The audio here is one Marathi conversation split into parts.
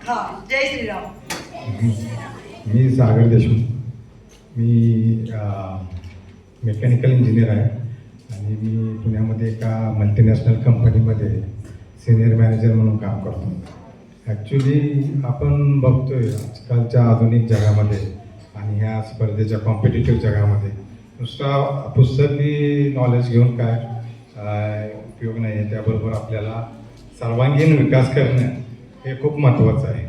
हा, जय श्रीराम. मी सागर देशमुख. मी मेकॅनिकल इंजिनियर आहे आणि मी पुण्यामध्ये एका मल्टीनॅशनल कंपनीमध्ये सिनियर मॅनेजर म्हणून काम करतो. ॲक्च्युली आपण बघतोय आजकालच्या आधुनिक जगामध्ये आणि ह्या स्पर्धेच्या कॉम्पिटिटिव्ह जगामध्ये नुसता पुस्तकी नॉलेज घेऊन काय उपयोग नाही आहे. त्याबरोबर आपल्याला सर्वांगीण विकास करणं हे खूप महत्त्वाचं आहे.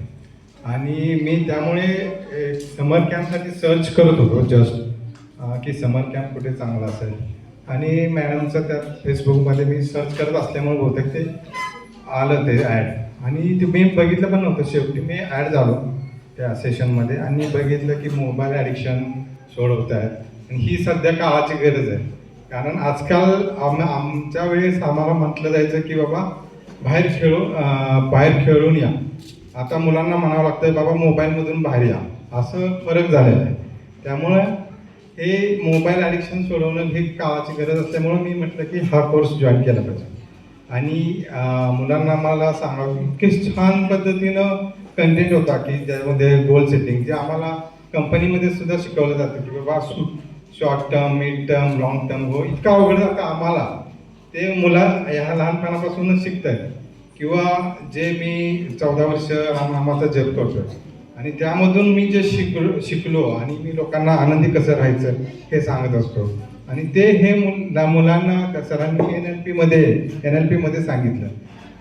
आणि मी त्यामुळे समर कॅम्पसाठी सर्च करत होतो जस्ट की समर कॅम्प कुठे चांगला असेल. आणि मॅडमचं त्यात फेसबुकमध्ये मी सर्च करत असल्यामुळे बहुतेक ते आलं ते ॲड. आणि ते मी बघितलं पण नव्हतं. शेवटी मी ॲड झालो त्या सेशनमध्ये आणि बघितलं की मोबाईल ॲडिक्शन सोडवत आहेत. आणि ही सध्या काळाची गरज आहे. कारण आजकाल आमच्या वेळेस आम्हाला म्हटलं जायचं की बाबा बाहेर खेळून या. आता मुलांना म्हणावं लागतं बाबा मोबाईलमधून बाहेर या. असं फरक झालेला आहे. त्यामुळं हे मोबाईल ॲडिक्शन सोडवणं ही काळाची गरज असल्यामुळं मी म्हटलं की हा कोर्स जॉईन केला पाहिजे. आणि मुलांना मला सांगावं की छान पद्धतीनं कंटेंट होता की ज्यामध्ये गोल सेटिंग जे आम्हाला कंपनीमध्ये सुद्धा शिकवलं जातं की बाबा short term, mid term, long term हो इतका अवघड जातं आम्हाला. ते मुलं ह्या लहानपणापासूनच शिकत आहेत. किंवा जे मी 14 वर्ष रामनामाचा जप करतो आणि त्यामधून मी जे शिकलो आणि मी लोकांना आनंदी कसं राहायचं हे सांगत असतो. आणि ते हे मुलांना त्या सरांनी NLP मध्ये सांगितलं.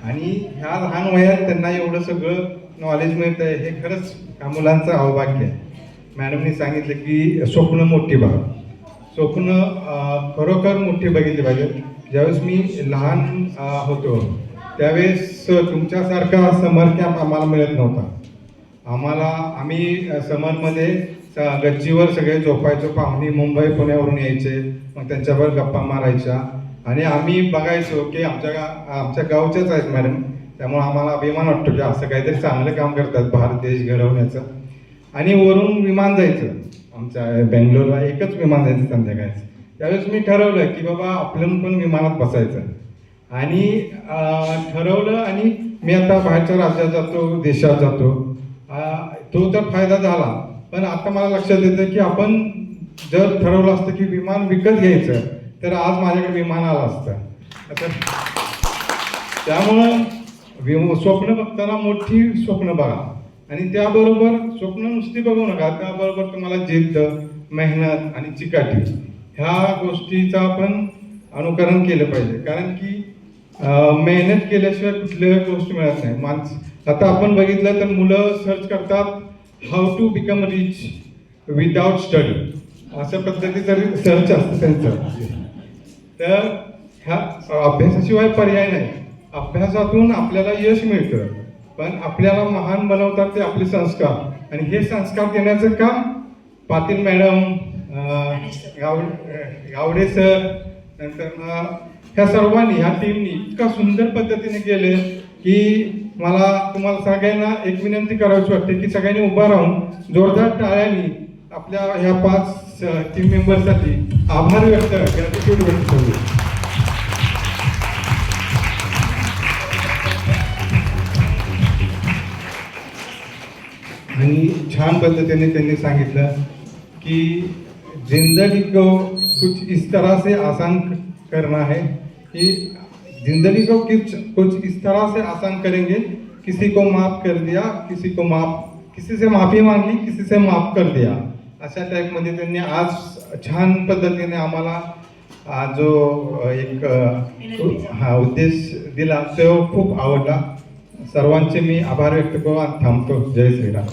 आणि ह्या लहान वयात त्यांना एवढं सगळं नॉलेज मिळतं आहे हे खरंच ह्या मुलांचं अवभाग्य आहे. मॅडमनी सांगितलं की स्वप्न मोठी बघा. स्वप्न खरोखर मोठी बघितली पाहिजे. ज्यावेळेस मी लहान होतो त्यावेळेस तुमच्यासारखा समर कॅम्प आम्हाला मिळत नव्हता. आम्ही समरमध्ये गच्चीवर सगळे झोपायचो. पाहुणे मुंबई पुण्यावरून यायचे, मग त्यांच्यावर गप्पा मारायच्या आणि आम्ही बघायचो की आमच्या गावच्याच आहेत मॅडम. त्यामुळे आम्हाला अभिमान वाटतो की असं काहीतरी चांगलं काम करतात भारत देश घडवण्याचं. आणि वरून विमान जायचं आमच्या बेंगलोरला, एकच विमान जायचं संध्याकाळचं. त्यावेळेस मी ठरवलं की बाबा आपण पण विमानात बसायचं. आणि ठरवलं आणि मी आता बाहेरच्या राज्यात जातो, देशात जातो. तो तर फायदा झाला. पण आता मला लक्षात येतं की आपण जर ठरवलं असतं की विमान विकत घ्यायचं तर आज माझ्याकडे विमान आलं असतं. त्यामुळं स्वप्न बघताना मोठी स्वप्न बघा. आणि त्याबरोबर स्वप्न नुसती बघू नका, त्याबरोबर तुम्हाला जिद्द, मेहनत आणि चिकाटी ह्या गोष्टीचं आपण अनुकरण केलं पाहिजे. कारण की मेहनत केल्याशिवाय कुठल्या गोष्टी मिळत नाही. आता आपण बघितलं तर मुलं सर्च करतात how to become rich without study, अशा पद्धतीचं सर्च असतं त्यांचं. तर ह्या अभ्यासाशिवाय पर्याय नाही. अभ्यासातून आपल्याला यश मिळतं, पण आपल्याला महान बनवतात ते आपले संस्कार. आणि हे संस्कार देण्याचं काम पाटील मॅडम, गावडे सर, नंतर ह्या सर्वांनी, ह्या टीमनी इतका सुंदर पद्धतीने केले की मला तुम्हाला सगळ्यांना एक विनंती करावीशी वाटते की सगळ्यांनी उभा राहून जोरदार टाळ्यांनी आपल्या ह्या 5 टीम मेंबर्ससाठी आभार ग्रॅटिट्यूड व्यक्त करू. आणि छान पद्धतीने त्यांनी सांगितलं की जिंदगी को कुछ इस तरह से आसान करना है कि जिंदगी को कुछ इस तरह से आसान करेंगे, किसी को माफ कर दिया, किसी से माफी मांगली, किसी से माफ कर दिया. अशा टाईपमध्ये त्यांनी आज छान पद्धतीने आम्हाला जो एक उद्देश दिला तो खूप आवडला. सर्वांचे मी आभार व्यक्त करू आणि थांबतो. जय श्रीराम.